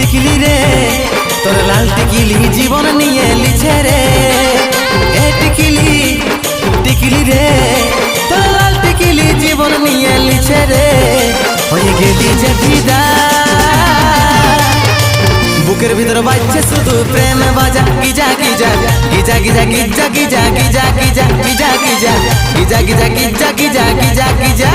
টিকলি রে তোর লাল টিকলি জীবন নিয়ে লিছে রে। এ টিকলি টিকলি রে তোর লাল টিকলি জীবন নিয়ে লিছে রে। হয়ে গেলি যে ফিদা বুকের ভিতর বাজছে শুধু প্রেম বাজা। Giza Giza Giza Giza Giza Giza Giza Giza Giza Giza Giza Giza Giza Giza Giza Giza